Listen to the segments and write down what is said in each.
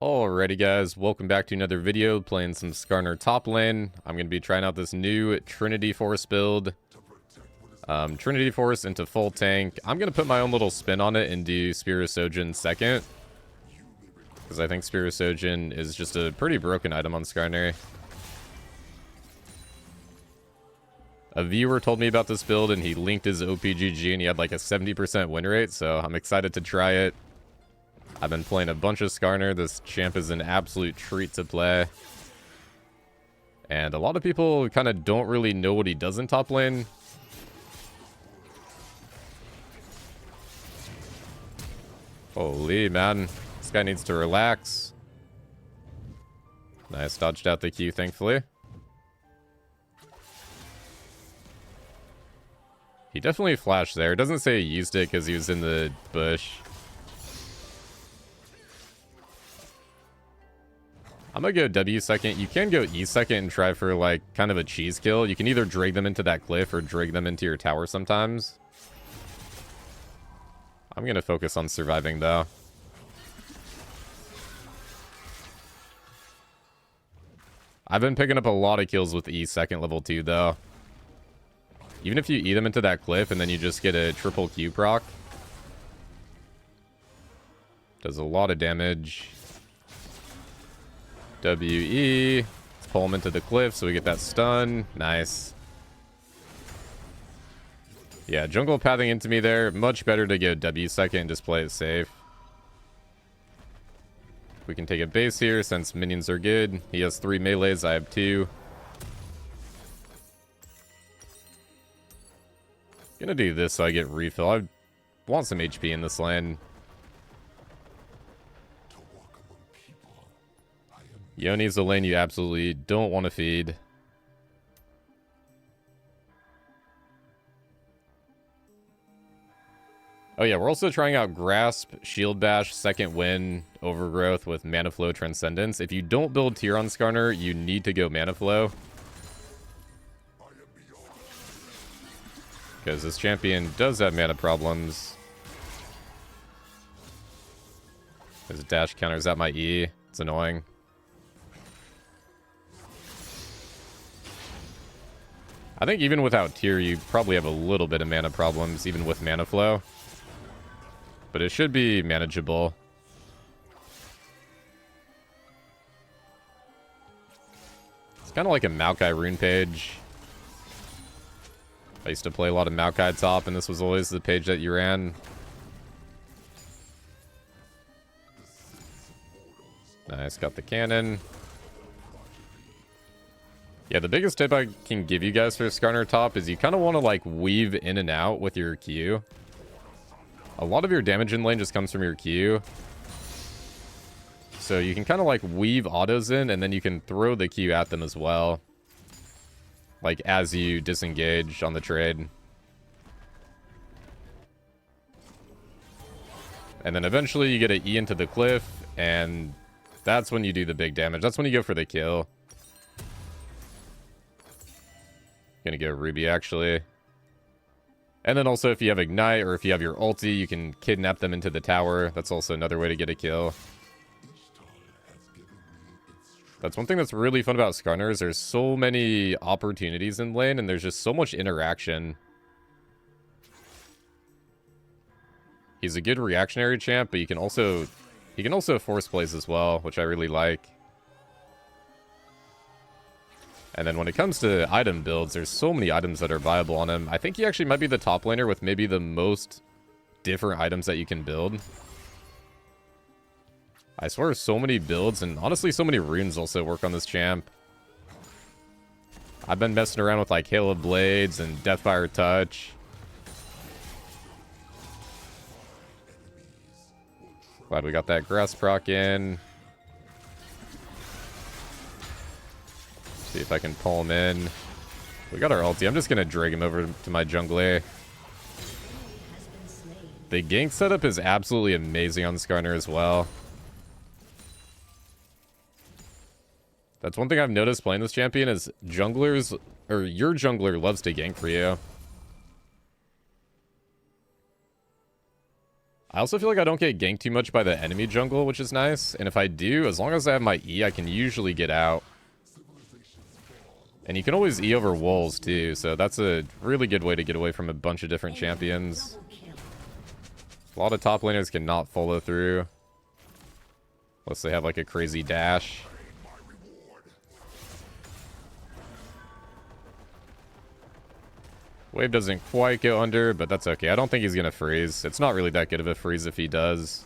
Alrighty guys, welcome back to another video playing some Skarner top lane. I'm going to be trying out this new Trinity Force build. Trinity Force into full tank. I'm going to put my own little spin on it and do Spirosojin second. Because I think Spirosojin is just a pretty broken item on Skarner. A viewer told me about this build and he linked his OPGG and he had like a 70% win rate, so I'm excited to try it. I've been playing a bunch of Skarner. This champ is an absolute treat to play. And a lot of people kind of don't really know what he does in top lane. Holy man, this guy needs to relax. Nice, dodged out the Q, thankfully. He definitely flashed there. It doesn't say he used it because he was in the bush. I'm gonna go W second. You can go E second and try for like kind of a cheese kill. You can either drag them into that cliff or drag them into your tower sometimes. I'm gonna focus on surviving though. I've been picking up a lot of kills with E second level 2 though. Even if you eat them into that cliff and then you just get a triple Q proc. Does a lot of damage. WE. Let's pull him into the cliff so we get that stun. Nice. Yeah, jungle pathing into me there. Much better to go W second and just play it safe. We can take a base here since minions are good. He has 3 melees. I have 2. Gonna do this so I get refill. I want some HP in this lane. Yone's the lane you absolutely don't want to feed. Oh yeah, we're also trying out Grasp, Shield Bash, Second Wind, Overgrowth with Mana Flow Transcendence. If you don't build tier on Skarner, you need to go Mana Flow. Because this champion does have mana problems. His dash counters out my E. It's annoying. I think even without tier, you probably have a little bit of mana problems, even with mana flow. But it should be manageable. It's kind of like a Maokai rune page. I used to play a lot of Maokai top, and this was always the page that you ran. Nice, got the cannon. Yeah, the biggest tip I can give you guys for Skarner top is you kind of want to like weave in and out with your Q. A lot of your damage in lane just comes from your Q. So you can kind of like weave autos in and then you can throw the Q at them as well. Like as you disengage on the trade. And then eventually you get an E into the cliff and that's when you do the big damage. That's when you go for the kill. Gonna go Ruby, actually. And then also, if you have Ignite, or if you have your ulti, you can kidnap them into the tower. That's also another way to get a kill. That's one thing that's really fun about Skarner, is there's so many opportunities in lane, and there's just so much interaction. He's a good reactionary champ, but he can also force plays as well, which I really like. And then when it comes to item builds, there's so many items that are viable on him. I think he actually might be the top laner with maybe the most different items that you can build. I swear so many builds, and honestly so many runes also work on this champ. I've been messing around with like Hail of Blades and Deathfire Touch. Glad we got that grass proc in. See if I can pull him in. We got our ulti. I'm just going to drag him over to my jungler. The gank setup is absolutely amazing on Skarner as well. That's one thing I've noticed playing this champion is junglers, or your jungler loves to gank for you. I also feel like I don't get ganked too much by the enemy jungle, which is nice. And if I do, as long as I have my E, I can usually get out. And you can always E over walls too, so that's a really good way to get away from a bunch of different champions. A lot of top laners cannot follow through. Unless they have like a crazy dash. Wave doesn't quite go under, but that's okay. I don't think he's going to freeze. It's not really that good of a freeze if he does.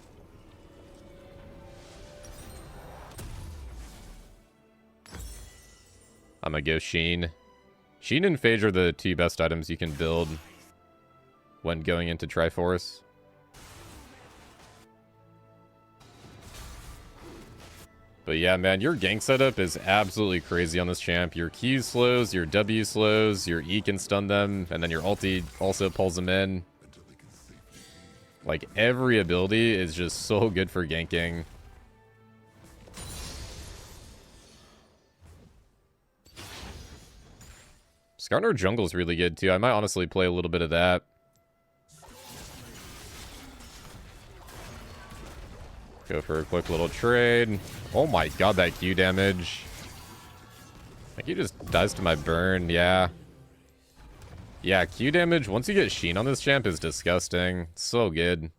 I'm going to go Sheen. Sheen and Phage are the two best items you can build when going into Triforce. But yeah, man, your gank setup is absolutely crazy on this champ. Your Q slows, your W slows, your E can stun them, and then your ulti also pulls them in. Like, every ability is just so good for ganking. Skarner jungle's really good, too. I might honestly play a little bit of that. Go for a quick little trade. Oh my god, that Q damage. Like, he just dies to my burn, yeah. Yeah, Q damage, once you get Sheen on this champ, is disgusting. So good.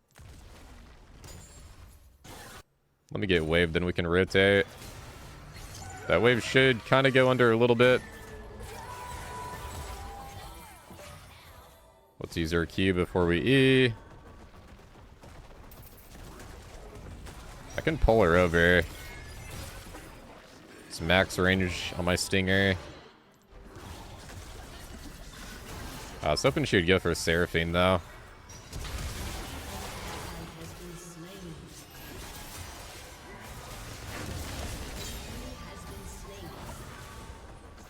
Let me get wave, then we can rotate. That wave should kind of go under a little bit. Let's use our Q before we E. I can pull her over. It's max range on my Stinger. I was hoping she would go for Seraphine, though.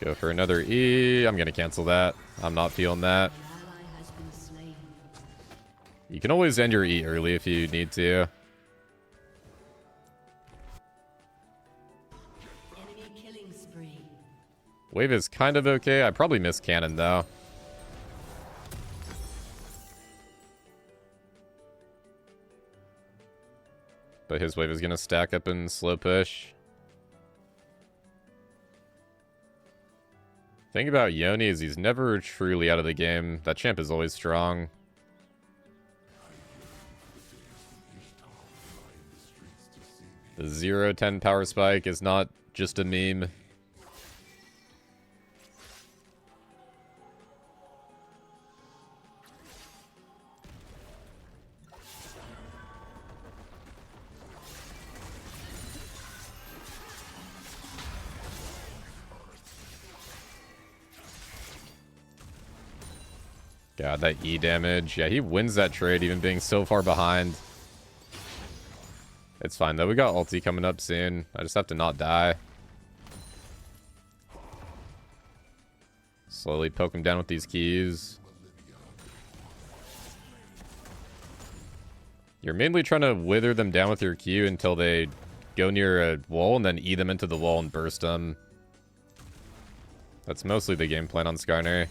Go for another E. I'm going to cancel that. I'm not feeling that. You can always end your E early if you need to. Wave is kind of okay. I probably miss cannon, though. But his wave is going to stack up and slow push. Thing about Yone is he's never truly out of the game. That champ is always strong. The 0-10 power spike is not just a meme. God, that E damage. Yeah, he wins that trade even being so far behind. It's fine, though. We got ulti coming up soon. I just have to not die. Slowly poke him down with these keys. You're mainly trying to wither them down with your Q until they go near a wall and then E them into the wall and burst them. That's mostly the game plan on Skarner.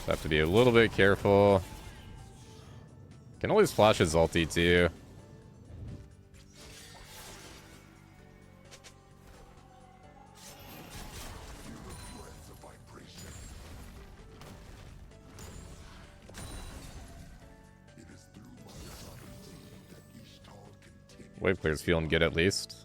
Have to be a little bit careful. Can always flash his ulti too. Wave clear's feeling good at least.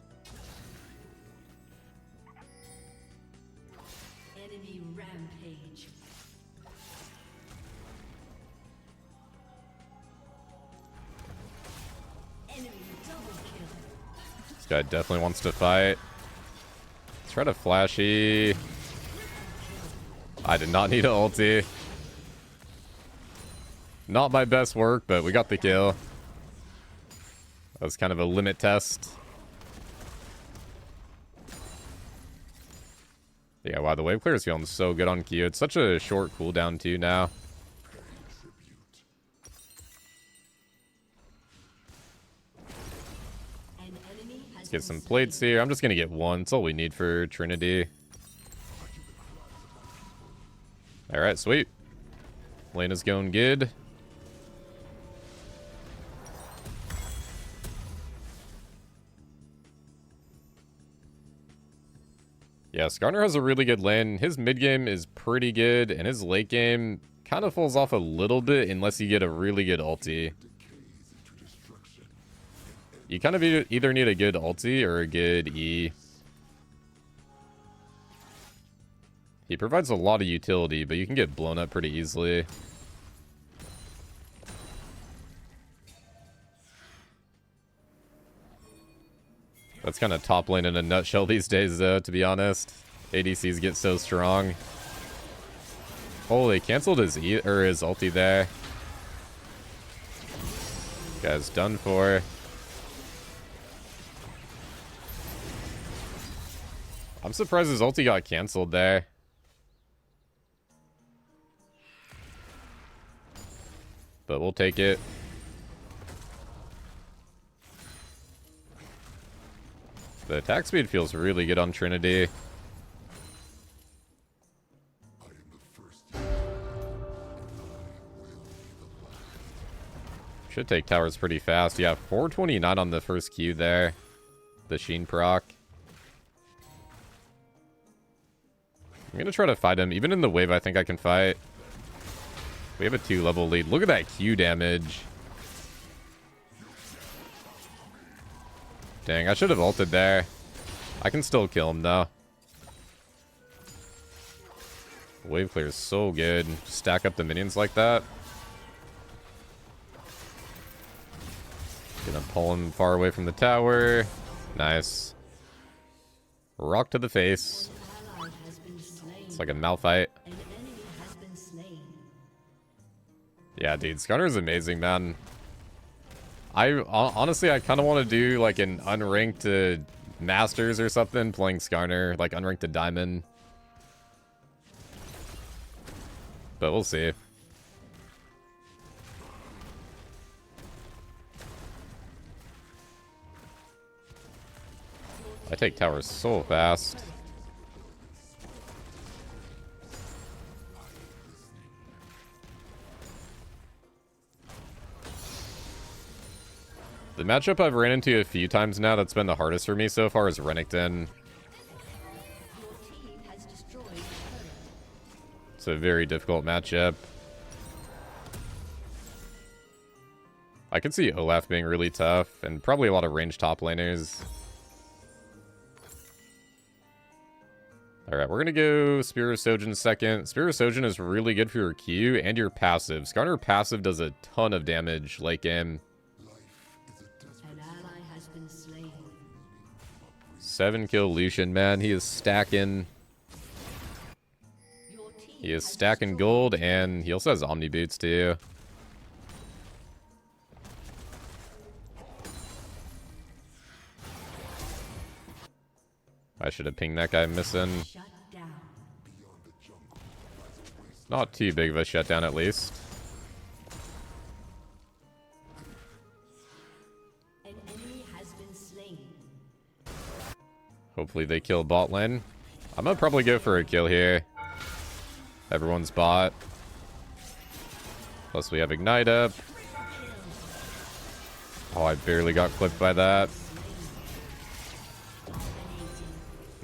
This guy definitely wants to fight. Let's try to flashy. I did not need an ulti. Not my best work, but we got the kill. That was kind of a limit test. Yeah, wow, the wave clear is feeling so good on Q. It's such a short cooldown too now. Get some plates here. I'm just gonna get one. That's all we need for Trinity. Alright, sweet. Lane is going good. Yeah, Skarner has a really good lane. His mid game is pretty good, and his late game kind of falls off a little bit unless you get a really good ulti. You kind of either need a good ulti or a good E. He provides a lot of utility, but you can get blown up pretty easily. That's kind of top lane in a nutshell these days, though, to be honest. ADCs get so strong. Oh, they canceled his his ulti there. Guy's done for. I'm surprised his ulti got canceled there. But we'll take it. The attack speed feels really good on Trinity. Should take towers pretty fast. Yeah, 429 on the first Q there. The Sheen proc. I'm gonna try to fight him. Even in the wave, I think I can fight. We have a 2-level lead. Look at that Q damage. Dang, I should have ulted there. I can still kill him, though. Wave clear is so good. Stack up the minions like that. Gonna pull him far away from the tower. Nice. Rock to the face. It's like a Malphite. Yeah, dude, Skarner is amazing, man. Honestly, I kind of want to do like an unranked Masters or something, playing Skarner, like unranked to Diamond. But we'll see. I take towers so fast. The matchup I've ran into a few times now that's been the hardest for me so far is Renekton. It's a very difficult matchup. I could see Olaf being really tough, and probably a lot of ranged top laners. Alright, we're gonna go Spear of Sojin second. Spear of Sojin is really good for your Q and your passive. Skarner passive does a ton of damage late game. 7-kill Lucian, man. He is stacking. He is stacking gold, and he also has Omni Boots, too. I should have pinged that guy missing. Not too big of a shutdown, at least. Hopefully they kill bot lane. I'm gonna probably go for a kill here. Everyone's bot. Plus we have Ignite up. Oh, I barely got clipped by that.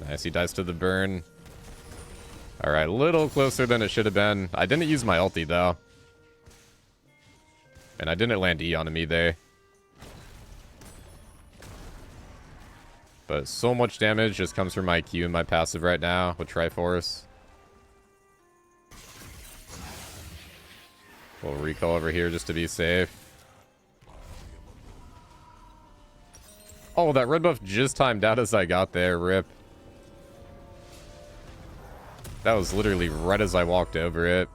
Nice, he dies to the burn. Alright, a little closer than it should have been. I didn't use my ulti, though. And I didn't land E on me there. But so much damage just comes from my Q and my passive right now with Triforce. We'll recall over here just to be safe. Oh, that red buff just timed out as I got there. Rip. That was literally right as I walked over it.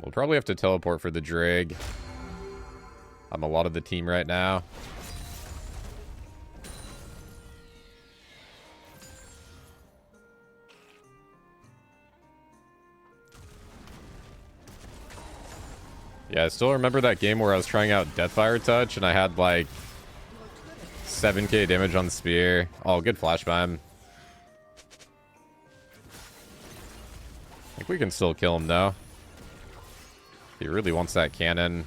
We'll probably have to teleport for the Drake. I'm a lot of the team right now. Yeah, I still remember that game where I was trying out Deathfire Touch and I had like 7k damage on Spear. Oh, good flash bomb. I think we can still kill him though. He really wants that cannon.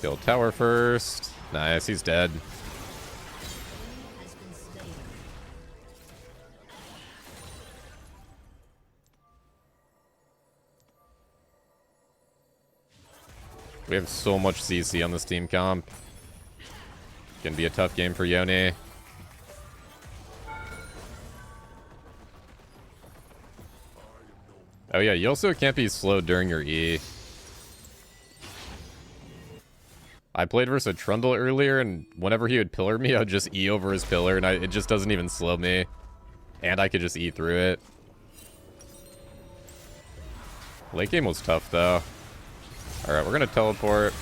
Kill tower first. Nice, he's dead. We have so much CC on this team comp. Gonna be a tough game for Yone. Oh yeah, you also can't be slowed during your E. I played versus a Trundle earlier, and whenever he would pillar me, I would just E over his pillar, and it just doesn't even slow me. And I could just E through it. Late game was tough, though. Alright, we're gonna teleport.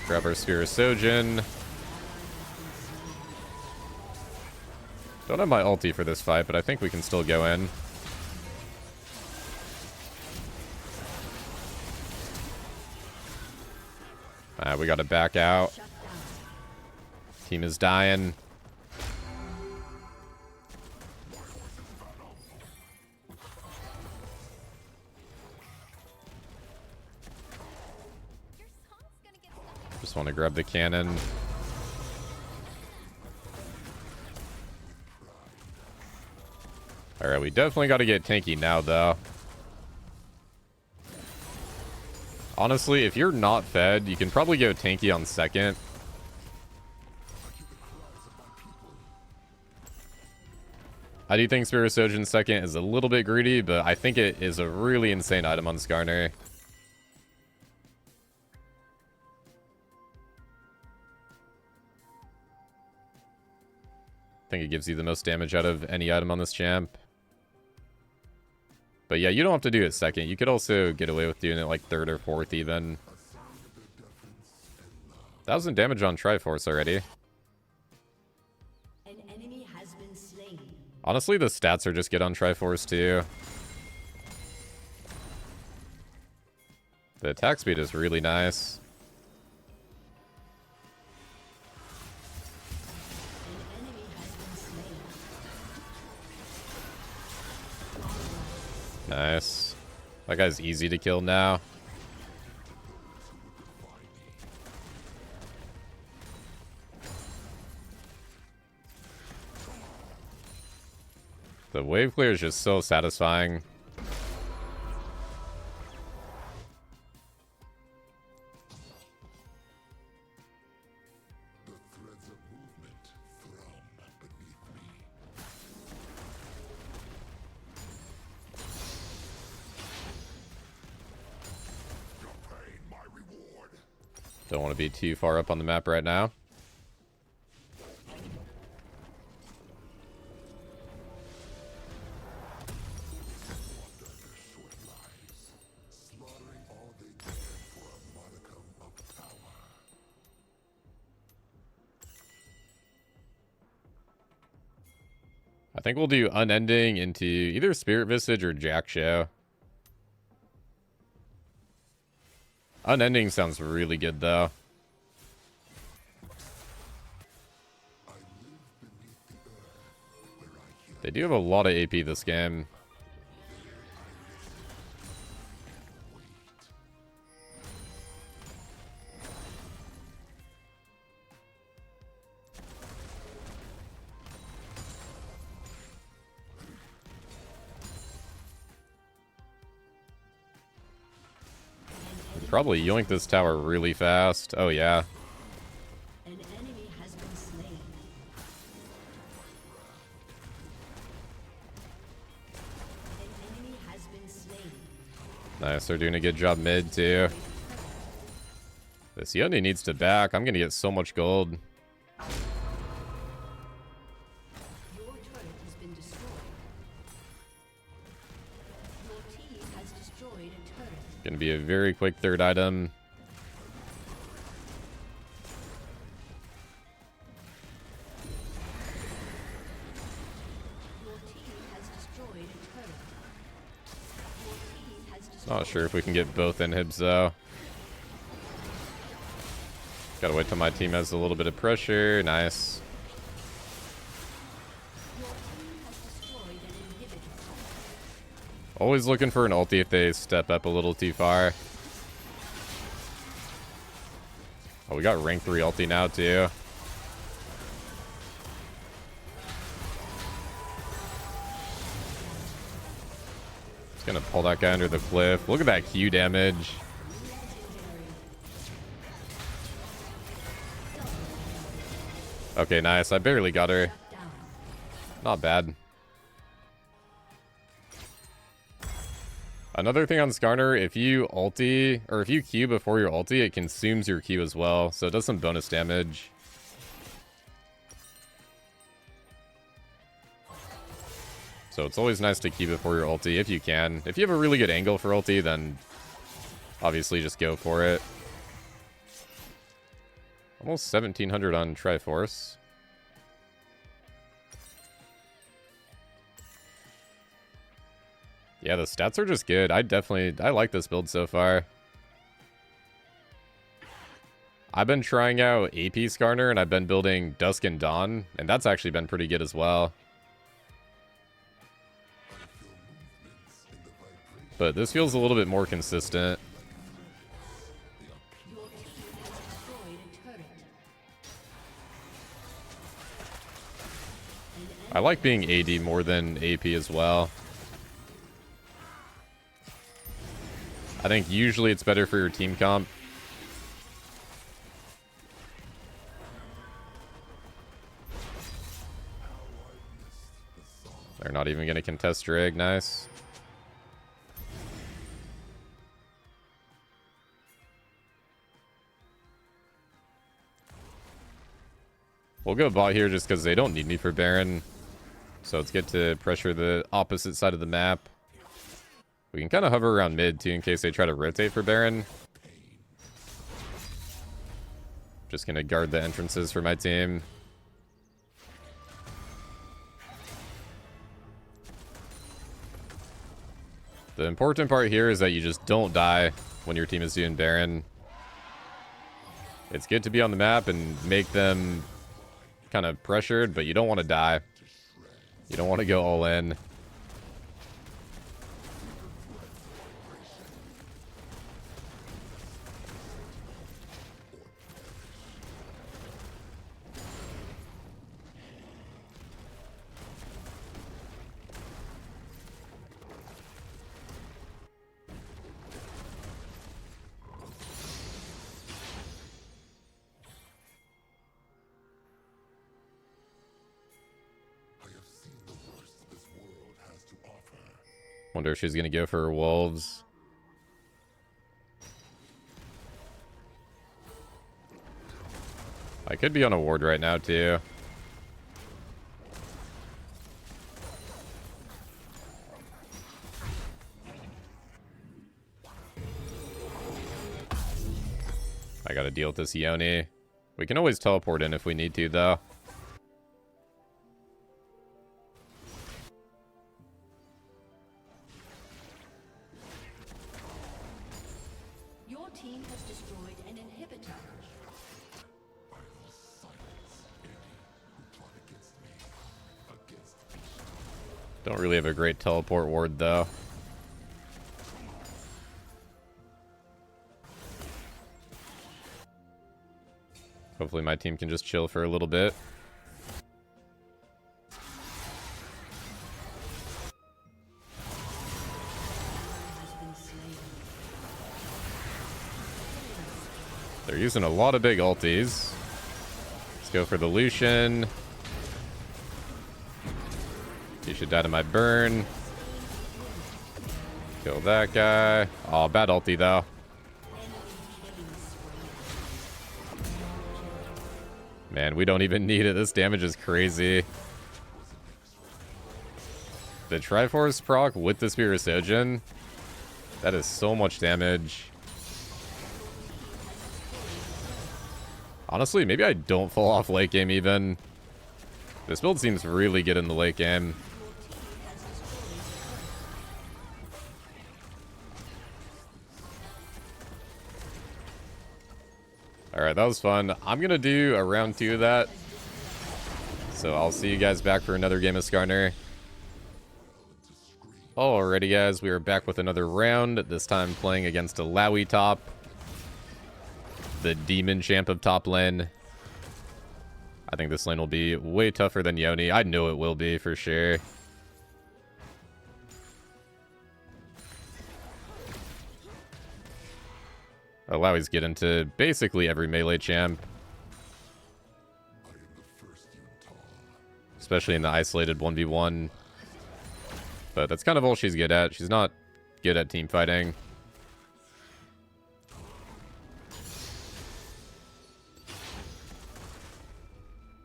Grab our Sphere of Sojin. Don't have my ulti for this fight, but I think we can still go in. We gotta back out. Team is dying. Just want to grab the cannon. Alright, we definitely got to get tanky now, though. Honestly, if you're not fed, you can probably go tanky on second. I do think Spirit Sojin second is a little bit greedy, but I think it is a really insane item on Skarner. I think it gives you the most damage out of any item on this champ. But yeah, you don't have to do it second. You could also get away with doing it like third or fourth even. 1,000 damage on Triforce already. An enemy has been slain. Honestly, the stats are just good on Triforce too. The attack speed is really nice. Nice. That guy's easy to kill now. The wave clear is just so satisfying. Don't want to be too far up on the map right now. I think we'll do Unending into either Spirit Visage or jak'sho. Unending sounds really good, though. They do have a lot of AP this game. Probably yoink this tower really fast. Oh, yeah. An enemy has been slain. An enemy has been slain. Nice, they're doing a good job mid, too. This Yone needs to back. I'm gonna get so much gold. Your turret has been destroyed. Gonna be a very quick third item. Your team has destroyed a turret. Your team has destroyed. Not sure if we can get both inhibs though. Gotta wait till my team has a little bit of pressure. Nice. Your team has destroyed an inhibitor. Always looking for an ulti if they step up a little too far. Oh, we got rank 3 ulti now too. Just gonna pull that guy under the cliff. Look at that Q damage. Okay, nice. I barely got her. Not bad. Another thing on Skarner, if you ulti, or if you Q before your ulti, it consumes your Q as well, so it does some bonus damage. So it's always nice to Q before your ulti, if you can. If you have a really good angle for ulti, then obviously just go for it. Almost 1700 on Triforce. Yeah, the stats are just good. I like this build so far. I've been trying out AP Skarner, and I've been building Dusk and Dawn, and that's actually been pretty good as well. But this feels a little bit more consistent. Your team has destroyed a turret. I like being AD more than AP as well. I think usually it's better for your team comp. They're not even going to contest Drag. Nice. We'll go bot here just because they don't need me for Baron. So it's good to pressure the opposite side of the map. We can kind of hover around mid too in case they try to rotate for Baron. Just going to guard the entrances for my team. The important part here is that you just don't die when your team is doing Baron. It's good to be on the map and make them kind of pressured, but you don't want to die. You don't want to go all in. Wonder if she's gonna go for her wolves. I could be on a ward right now too. I gotta deal with this Yone. We can always teleport in if we need to though. Your team has destroyed an inhibitor. Don't really have a great teleport ward though. Hopefully my team can just chill for a little bit. They're using a lot of big ultis. Let's go for the Lucian. He should die to my burn. Kill that guy. Oh, bad ulti though. Man, we don't even need it. This damage is crazy. The Triforce proc with the Spirit Sojourn That is so much damage. Honestly, maybe I don't fall off late game even. This build seems really good in the late game. Alright, that was fun. I'm going to do a round 2 of that. So I'll see you guys back for another game of Skarner. Alrighty guys, we are back with another round. This time playing against Illaoi top. The demon champ of top lane. I think this lane will be way tougher than Yone. I know it will be for sure. Illaoi's get into basically every melee champ. Especially in the isolated 1v1. But that's kind of all she's good at. She's not good at team fighting.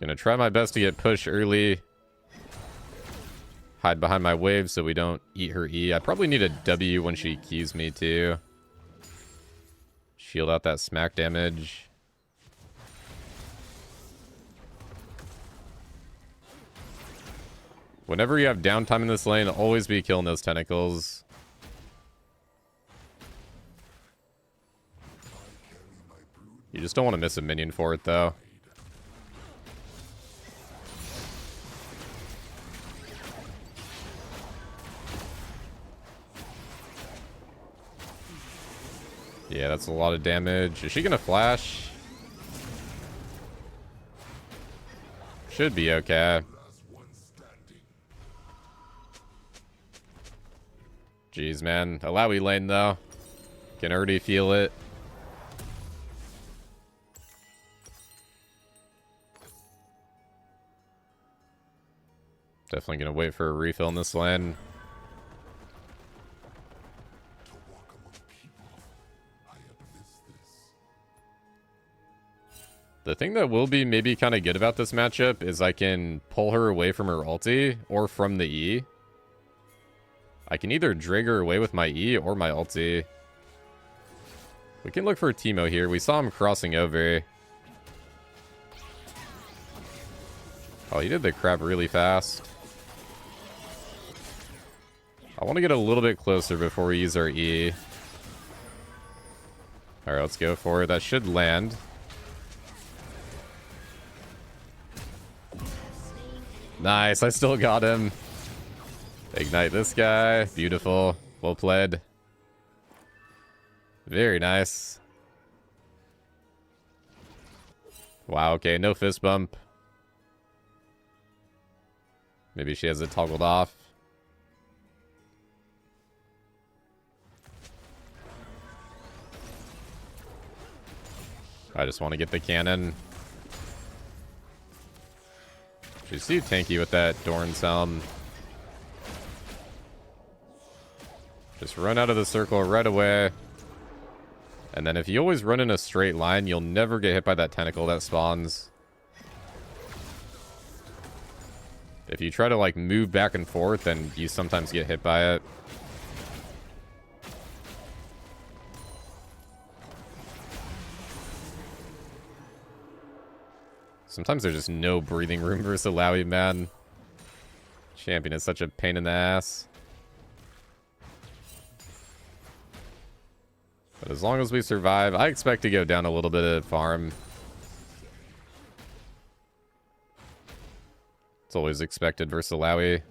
Gonna try my best to get push early. Hide behind my wave so we don't eat her E. I probably need a W when she keys me too. Shield out that smack damage. Whenever you have downtime in this lane, always be killing those tentacles. You just don't want to miss a minion for it, though. Yeah, that's a lot of damage. Is she going to flash? Should be okay. Jeez, man. Illaoi lane, though. Can already feel it. Definitely gonna wait for a refill in this lane. The thing that will be maybe kind of good about this matchup is I can pull her away from her ulti or from the E. I can either drag her away with my E or my ulti. We can look for Teemo here. We saw him crossing over. Oh, he did the crab really fast. I want to get a little bit closer before we use our E. Alright, let's go for it. That should land. Nice, I still got him. Ignite this guy. Beautiful. Well played. Very nice. Wow, okay, no fist bump. Maybe she has it toggled off. I just want to get the cannon. She's too tanky with that Doran's Helm. Just run out of the circle right away. And then if you always run in a straight line, you'll never get hit by that tentacle that spawns. If you try to like move back and forth, then you sometimes get hit by it. Sometimes there's just no breathing room versus Illaoi, man. Champion is such a pain in the ass. But as long as we survive, I expect to go down a little bit of farm. It's always expected versus Illaoi.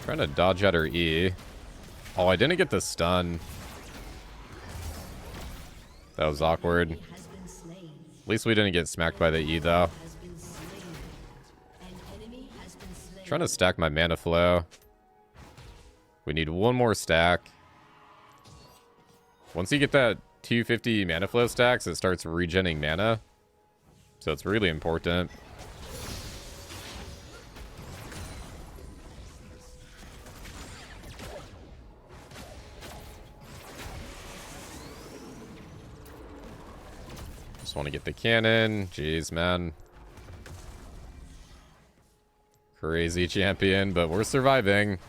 Trying to dodge out her E. Oh, I didn't get the stun. That was awkward. At least we didn't get smacked by the E, though. Trying to stack my mana flow. We need one more stack. Once you get that 250 mana flow stacks, it starts regenning mana. So it's really important. Just want to get the cannon. Jeez, man. Crazy champion, but we're surviving.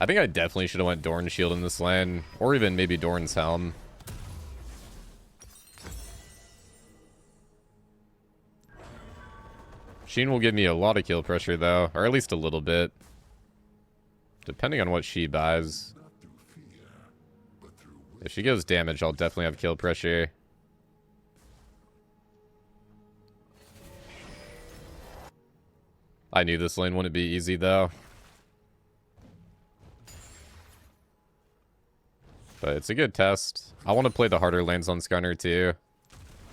I think I definitely should have went Dorn's Shield in this lane. Or even maybe Dorn's Helm. Sheen will give me a lot of kill pressure, though. Or at least a little bit. Depending on what she buys. If she goes damage, I'll definitely have kill pressure. I knew this lane wouldn't be easy, though. But it's a good test. I want to play the harder lanes on Skarner, too.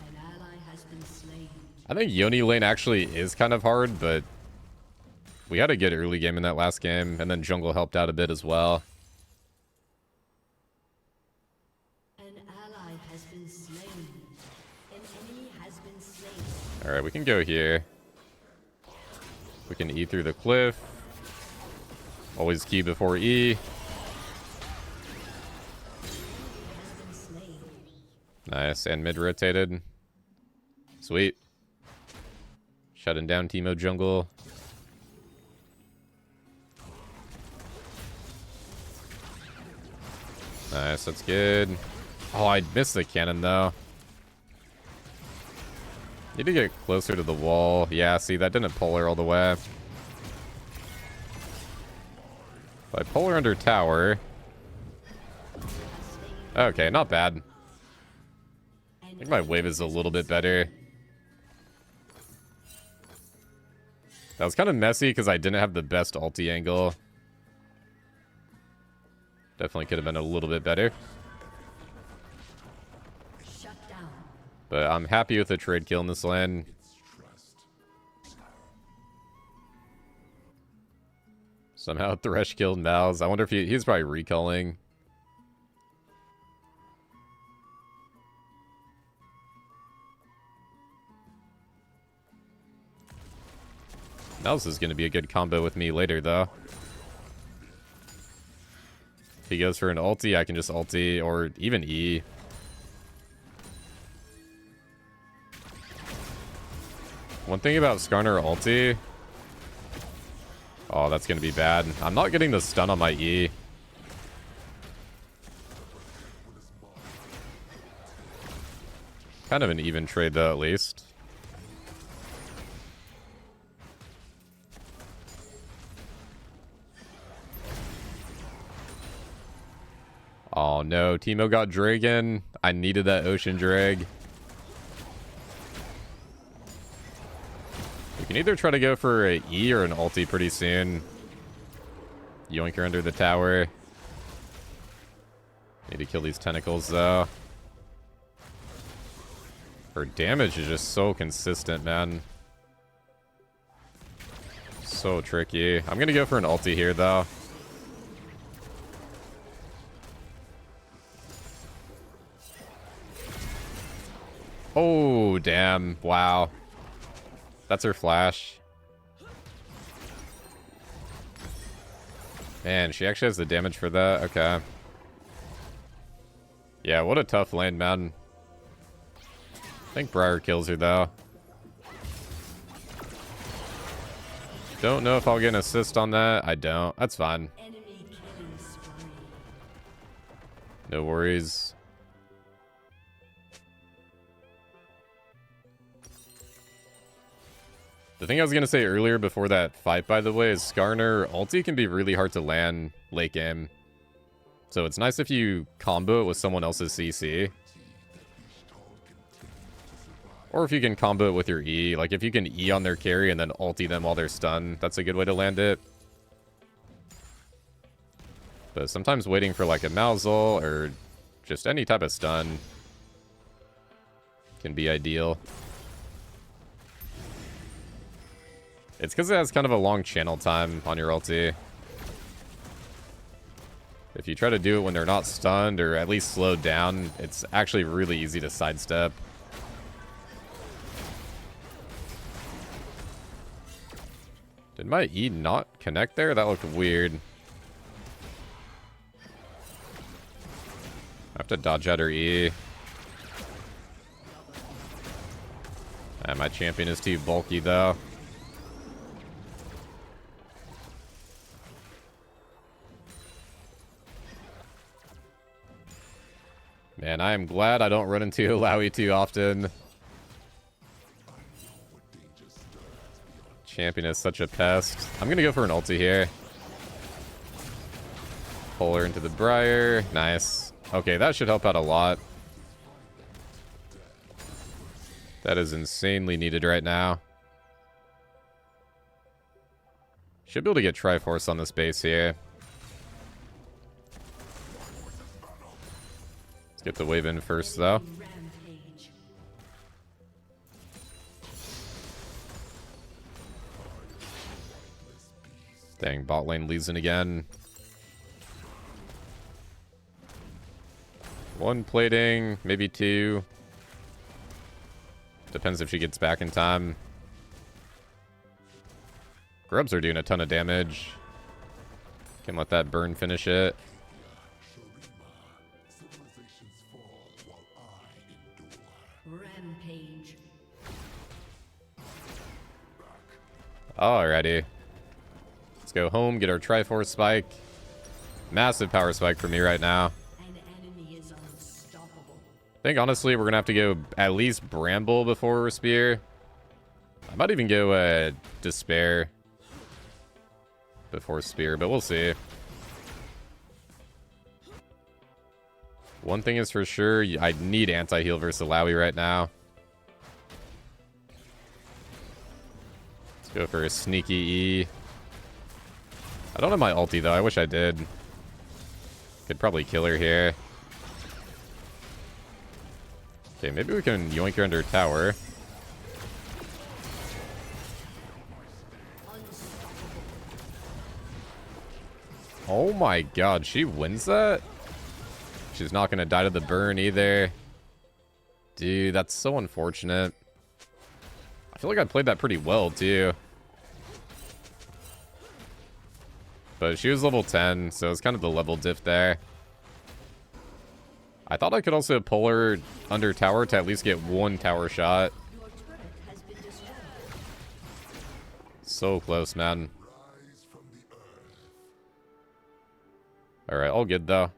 An ally has been slain. I think Yone lane actually is kind of hard, but we had a good early game in that last game, and then jungle helped out a bit as well. An ally has been slain. An enemy has been slain. Alright, we can go here. We can E through the cliff. Always key before E. Nice, and mid rotated. Sweet. Shutting down Teemo jungle. Nice, that's good. Oh, I missed the cannon though. Need to get closer to the wall. Yeah, see, that didn't pull her all the way. If I pull her under tower. Okay, not bad. I think my wave is a little bit better. That was kind of messy because I didn't have the best ulti angle. Definitely could have been a little bit better. Shut down. But I'm happy with the trade kill in this lane. Somehow Thresh killed Mouse. I wonder if he's probably recalling. Mouse is going to be a good combo with me later, though. If he goes for an ulti, I can just ulti, or even E. One thing about Skarner ulti... Oh, that's going to be bad. I'm not getting the stun on my E. Kind of an even trade, though, at least. Oh no, Teemo got Dragon. I needed that Ocean Drag. We can either try to go for an E or an ulti pretty soon. Yoink her under the tower. Need to kill these tentacles though. Her damage is just so consistent, man. So tricky. I'm gonna go for an ulti here though. Oh, damn. Wow. That's her flash. Man, she actually has the damage for that. Okay. Yeah, what a tough lane, man. I think Briar kills her, though. Don't know if I'll get an assist on that. I don't. That's fine. Enemy killing spree. No worries. The thing I was going to say earlier before that fight, by the way, is Skarner ulti can be really hard to land late game. So it's nice if you combo it with someone else's CC. Or if you can combo it with your E. Like if you can E on their carry and then ulti them while they're stunned, that's a good way to land it. But sometimes waiting for like a Mausol or just any type of stun can be ideal. It's because it has kind of a long channel time on your ulti. If you try to do it when they're not stunned or at least slowed down, it's actually really easy to sidestep. Did my E not connect there? That looked weird. I have to dodge out her E. And my champion is too bulky though. Man, I am glad I don't run into Illaoi too often. Champion is such a pest. I'm gonna go for an ulti here. Pull her into the Briar. Nice. Okay, that should help out a lot. That is insanely needed right now. Should be able to get Triforce on this base here. Let's get the wave in first, though. Rampage. Dang, bot lane losing again. One plating, maybe two. Depends if she gets back in time. Grubs are doing a ton of damage. Can let that burn finish it. Rampage. Alrighty. Let's go home, get our Triforce spike. Massive power spike for me right now. An enemy is unstoppable. I think honestly we're gonna have to go at least Bramble before Spear. I might even go Despair before Spear, but we'll see. One thing is for sure, I need anti-heal versus Illaoi right now. Let's go for a sneaky E. I don't have my ulti though, I wish I did. Could probably kill her here. Okay, maybe we can yoink her under tower. Oh my god, she wins that? She's not gonna die to the burn either. Dude, that's so unfortunate. I feel like I played that pretty well too. But she was level 10, so it's kind of the level diff there. I thought I could also pull her under tower to at least get one tower shot. Your turret has been destroyed. So close, man. Alright, all good though.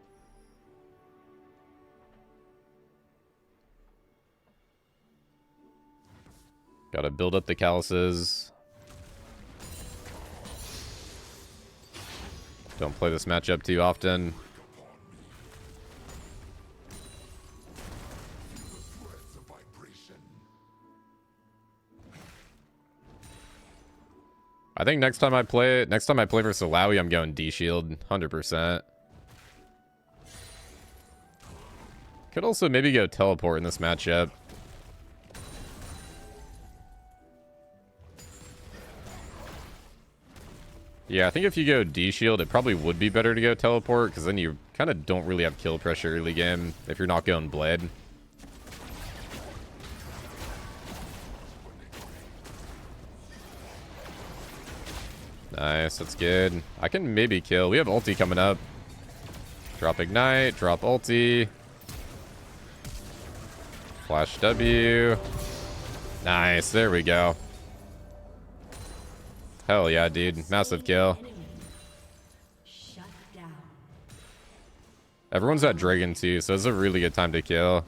Gotta build up the calluses. Don't play this matchup too often. I think next time I play versus Illaoi, I'm going D-Shield, 100%. Could also maybe go teleport in this matchup. Yeah, I think if you go D-Shield, it probably would be better to go teleport, because then you kind of don't really have kill pressure early game if you're not going Blade. Nice, that's good. I can maybe kill. We have ulti coming up. Drop Ignite, drop ulti. Flash W. Nice, there we go. Hell yeah, dude. Massive kill. Shut down. Everyone's at Dragon too, so it's a really good time to kill.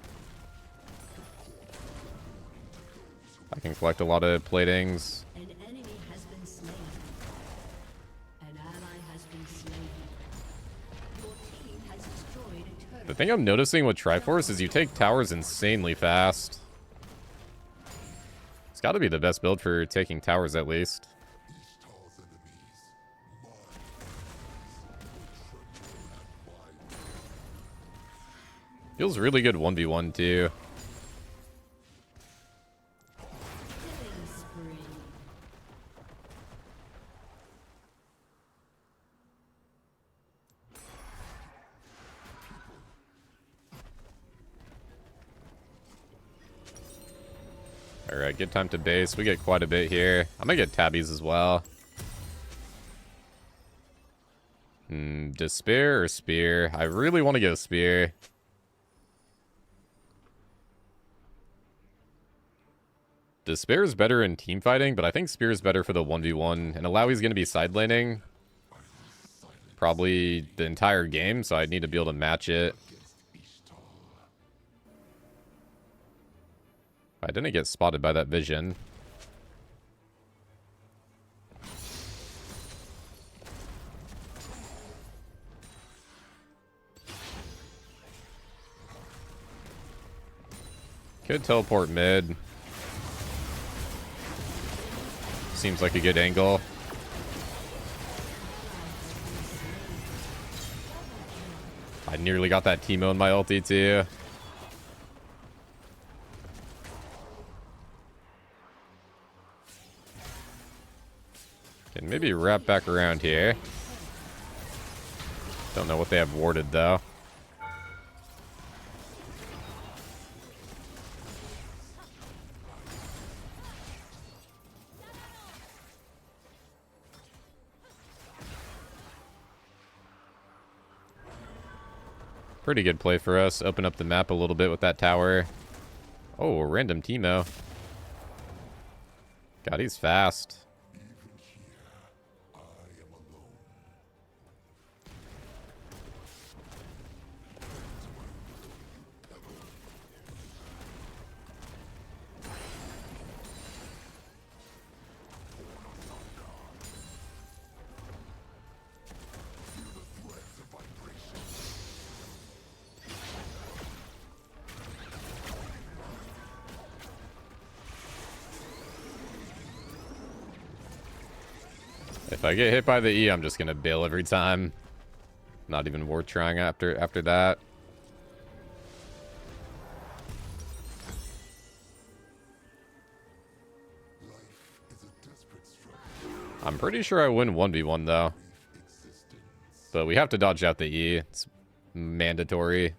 I can collect a lot of platings. An enemy has been slain. An ally has been slain. Your team has destroyed a turret. The thing I'm noticing with Triforce is you take towers insanely fast. It's got to be the best build for taking towers at least. Feels really good 1v1 too. Killing spree. Alright, good time to base. We get quite a bit here. I'm gonna get tabbies as well. Despair or Spear? I really want to go Spear. Despair is better in team fighting, but I think Spear is better for the 1v1. And Illaoi's going to be side laning probably the entire game, so I need to be able to match it. I didn't get spotted by that vision. Could teleport mid. Seems like a good angle. I nearly got that Teemo in my ulti too. Can maybe wrap back around here. Don't know what they have warded though. Pretty good play for us. Open up the map a little bit with that tower. Oh, a random Teemo. God, he's fast. If I get hit by the E, I'm just gonna bail every time. Not even worth trying after that. I'm pretty sure I win 1v1 though. But we have to dodge out the E. It's mandatory.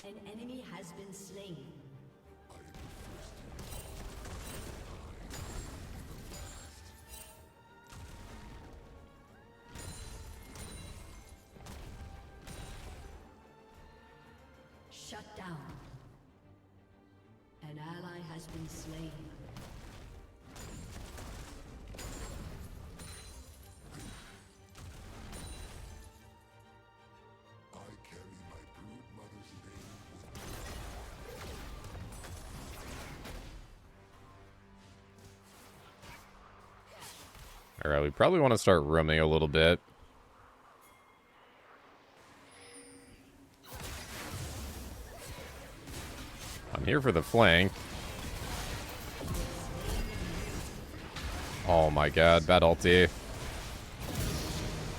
An enemy has been slain. Shut down. An ally has been slain. Alright, we probably want to start roaming a little bit. I'm here for the flank. Oh my god, bad ulti.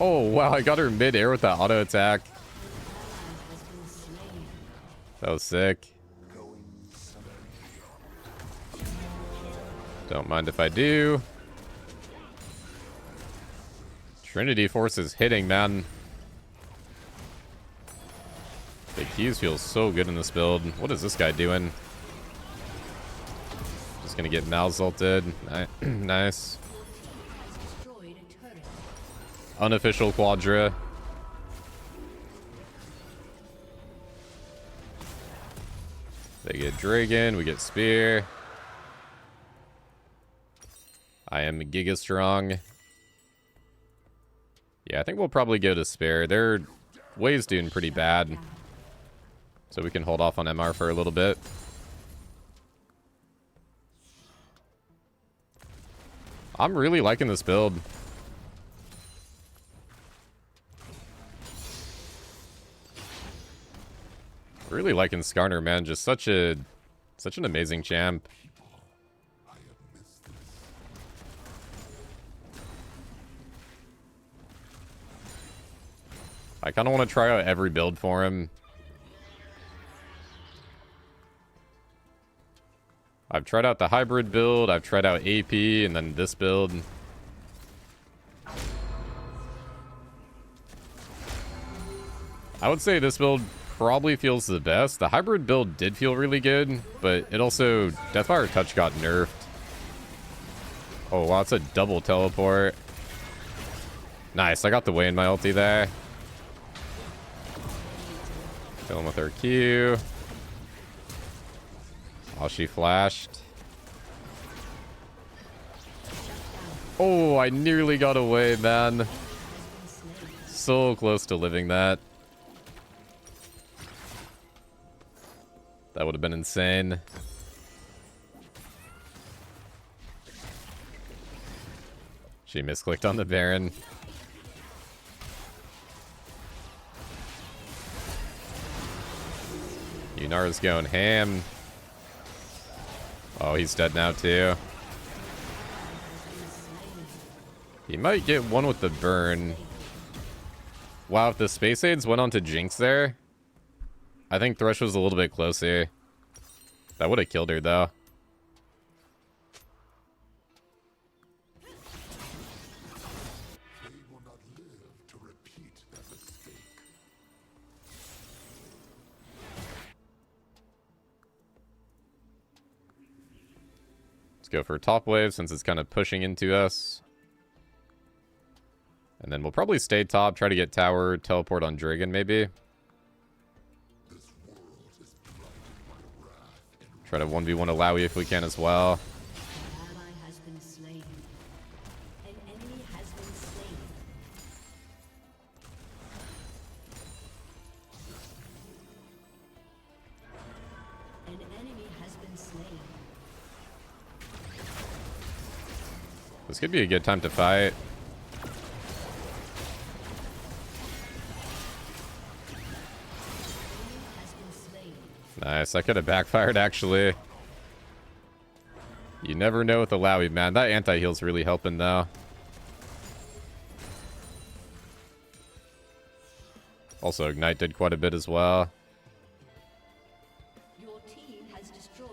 Oh wow, I got her mid-air with that auto attack. That was sick. Don't mind if I do. Trinity Force is hitting, man. The Qs feels so good in this build. What is this guy doing? Just gonna get Mal's ulted. Nice. Unofficial Quadra. They get Dragon, we get Spear. I am Giga Strong. Yeah, I think we'll probably go to Spare. Their wave's doing pretty bad. So we can hold off on MR for a little bit. I'm really liking this build. Really liking Skarner, man. Just such an amazing champ. I kind of want to try out every build for him. I've tried out the hybrid build, I've tried out AP, and then this build. I would say this build probably feels the best. The hybrid build did feel really good, but it also... Deathfire Touch got nerfed. Oh wow, it's a double teleport. Nice, I got the way in my ulti there. Kill him with her Q. Oh, she flashed. Oh, I nearly got away, man. So close to living that. That would have been insane. She misclicked on the Baron. Yunara's going ham. Oh, he's dead now too. He might get one with the burn. Wow, if the Space Aids went on to Jinx there, I think Thresh was a little bit closer. That would have killed her though. Let's go for top wave since it's kind of pushing into us. And then we'll probably stay top, try to get tower, teleport on Dragon maybe. Try to 1v1 Illaoi if we can as well. This could be a good time to fight. Nice, that could have backfired actually. You never know with Illaoi, man. That anti-heal's really helping though. Also, Ignite did quite a bit as well.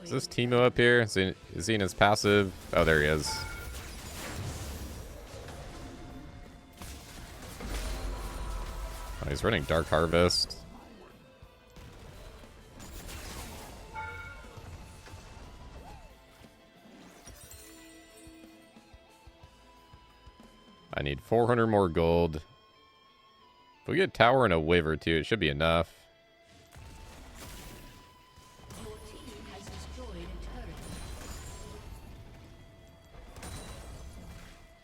Is this Teemo up here? Is he in his passive? Oh, there he is. Oh, he's running Dark Harvest. I need 400 more gold. If we get tower and a wave or two, it should be enough. Your team has destroyed a turret.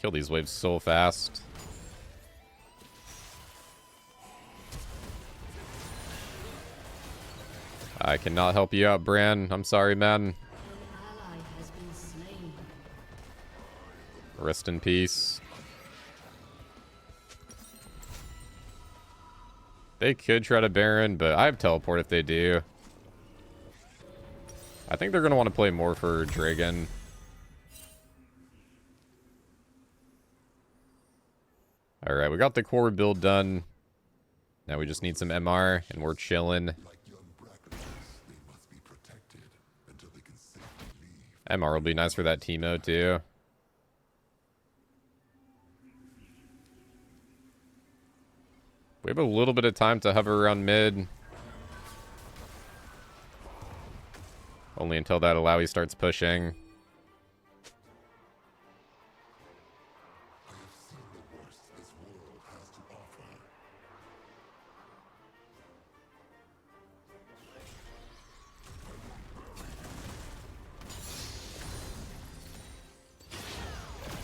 Kill these waves so fast. I cannot help you out, Bran. I'm sorry, man. An ally has been slain. Rest in peace. They could try to Baron, but I have teleport if they do. I think they're going to want to play more for Dragon. Alright, we got the core build done. Now we just need some MR, and we're chilling. MR will be nice for that Teemo too. We have a little bit of time to hover around mid. Only until that Illaoi starts pushing.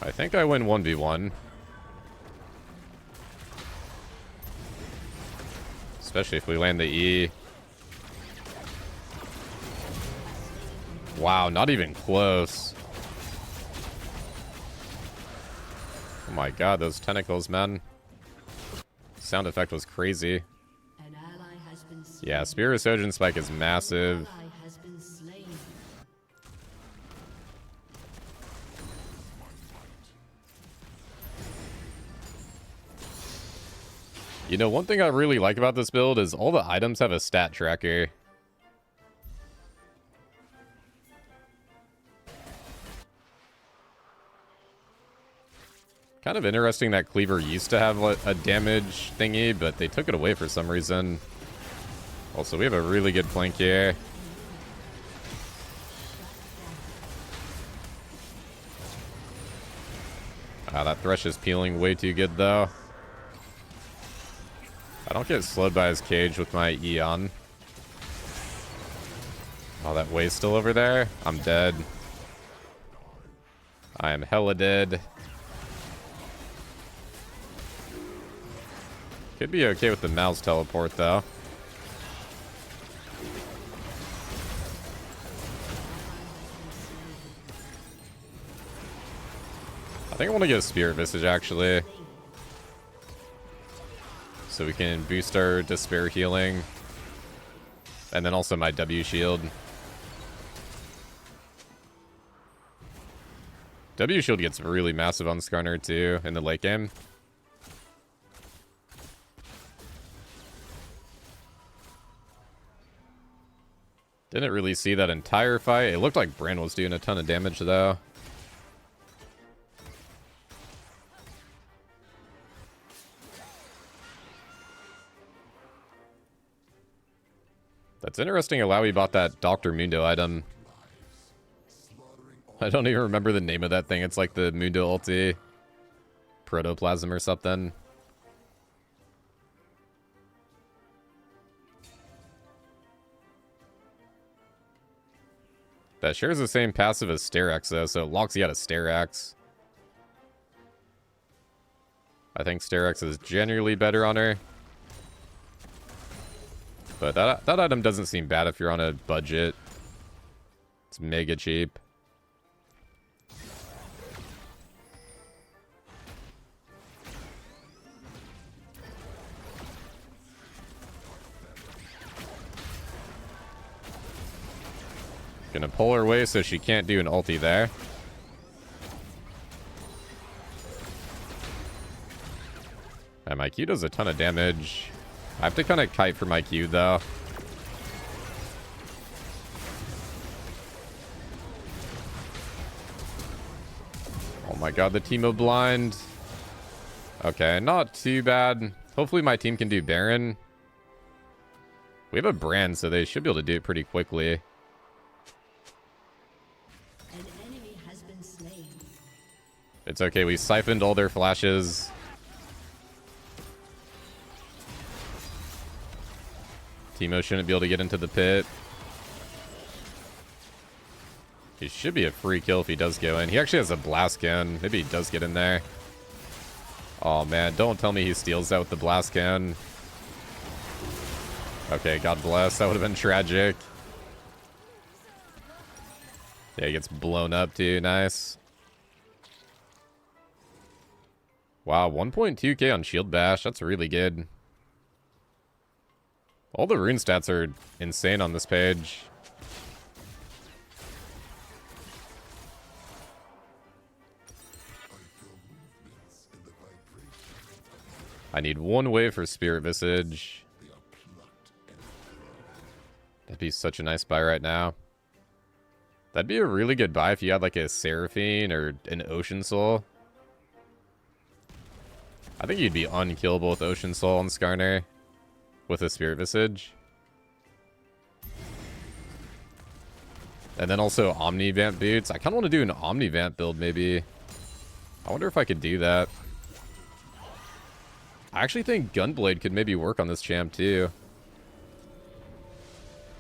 I think I win 1v1. Especially if we land the E. Wow, not even close. Oh my god, those tentacles, man. Sound effect was crazy. An ally has been slain. Yeah, Spear Resurgence Spike is massive. An ally has been slain. You know, one thing I really like about this build is all the items have a stat tracker. Kind of interesting that Cleaver used to have a damage thingy, but they took it away for some reason. Also, we have a really good flank here. Ah, that Thresh is peeling way too good, though. I don't get slowed by his cage with my Eon. Oh, that Way's still over there? I'm dead. I am hella dead. Could be okay with the mouse teleport, though. I think I want to get a Spirit Visage, actually. So we can boost our Despair healing. And then also my W shield. W shield gets really massive on Skarner, too, in the late game. Didn't really see that entire fight. It looked like Bran was doing a ton of damage, though. That's interesting. Illaoi bought that Dr. Mundo item. I don't even remember the name of that thing. It's like the Mundo ulti. Protoplasm or something. That shares the same passive as Sterak's, though, so it locks you out of Sterak's. I think Sterak's is generally better on her. But that item doesn't seem bad if you're on a budget. It's mega cheap. Gonna pull her away so she can't do an ulti there. And my Q does a ton of damage. I have to kind of kite for my Q, though. Oh my god, the Teemo blind. Okay, not too bad. Hopefully my team can do Baron. We have a Bran, so they should be able to do it pretty quickly. An enemy has been slain. It's okay, we siphoned all their flashes. Teemo shouldn't be able to get into the pit. He should be a free kill if he does go in. He actually has a blast can. Maybe he does get in there. Oh man, don't tell me he steals that with the blast can. Okay, God bless. That would have been tragic. Yeah, he gets blown up too. Nice. Wow, 1.2k on shield bash. That's really good. All the rune stats are insane on this page. I need one wave for Spirit Visage. That'd be such a nice buy right now. That'd be a really good buy if you had like a Seraphine or an Ocean Soul. I think you'd be unkillable with Ocean Soul and Skarner with a Spirit Visage. And then also Omnivamp boots. I kind of want to do an Omnivamp build maybe. I wonder if I could do that. I actually think Gunblade could maybe work on this champ too.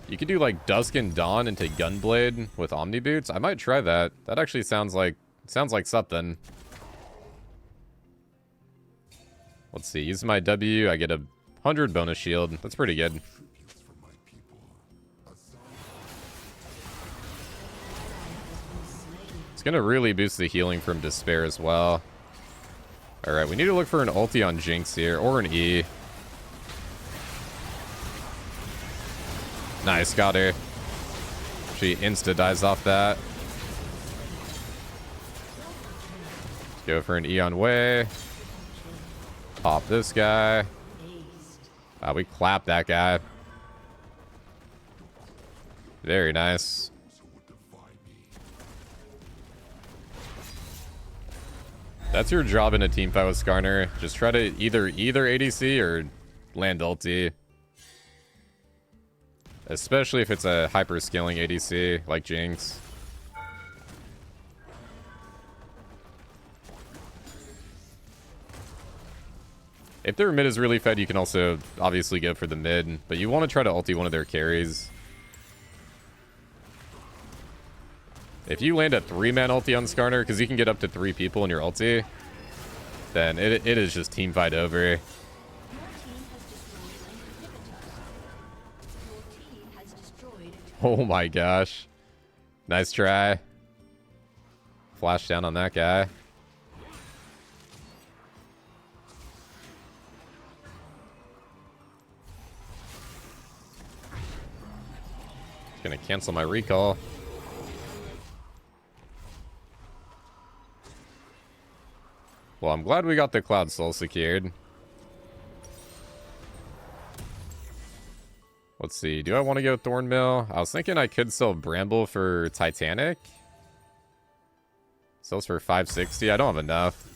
You could do like Dusk and Dawn into Gunblade with Omni boots. I might try that. That actually sounds like something. Let's see. Use my W. I get a 100 bonus shield. That's pretty good. It's gonna really boost the healing from Despair as well. Alright, we need to look for an ulti on Jinx here, or an E. Nice, got her. She insta-dies off that. Let's go for an E on Way. Pop this guy. We clapped that guy. Very nice. That's your job in a team fight with Skarner. Just try to either ADC or land ulti. Especially if it's a hyper scaling ADC like Jinx. If their mid is really fed, you can also obviously go for the mid, but you want to try to ulti one of their carries. If you land a 3-man ulti on Skarner, because you can get up to 3 people in your ulti, then it is just team fight over. Oh my gosh. Nice try. Flash down on that guy. Gonna cancel my recall. Well, I'm glad we got the Cloud Soul secured. Let's see. Do I want to go Thornmill? I was thinking I could sell Bramble for Titanic. Sells for 560. I don't have enough.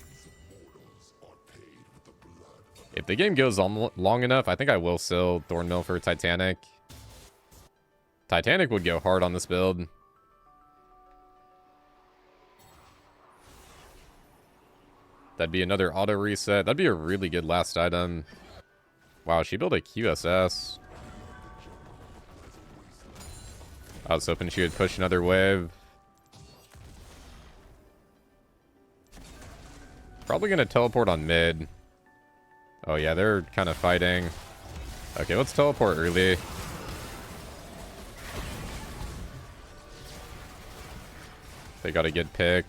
If the game goes on long enough, I think I will sell Thornmill for Titanic. Titanic would go hard on this build. That'd be another auto reset. That'd be a really good last item. Wow, she built a QSS. I was hoping she would push another wave. Probably gonna teleport on mid. Oh yeah, they're kind of fighting. Okay, let's teleport early. They got a good pick.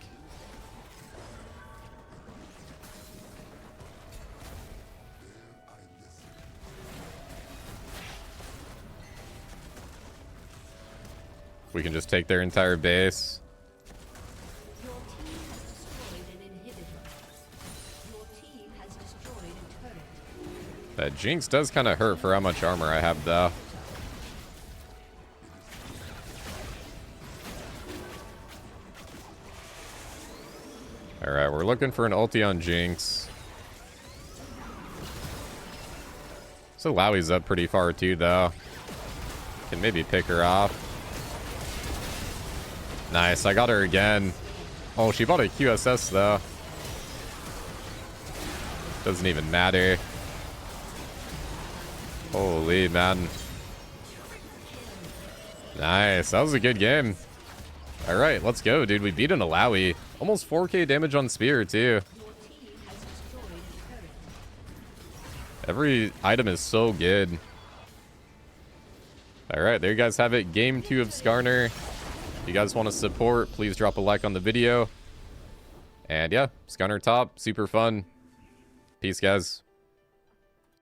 We can just take their entire base. Your team has destroyed an inhibitor. Your team has destroyed a turret. That Jinx does kind of hurt for how much armor I have, though. Alright, we're looking for an ulti on Jinx. So Illaoi's up pretty far, too, though. Can maybe pick her off. Nice, I got her again. Oh, she bought a QSS, though. Doesn't even matter. Holy, man. Nice, that was a good game. Alright, let's go, dude. We beat an Illaoi. Almost 4k damage on Spear, too. Every item is so good. Alright, there you guys have it. Game 2 of Skarner. If you guys want to support, please drop a like on the video. And yeah, Skarner top, super fun. Peace, guys.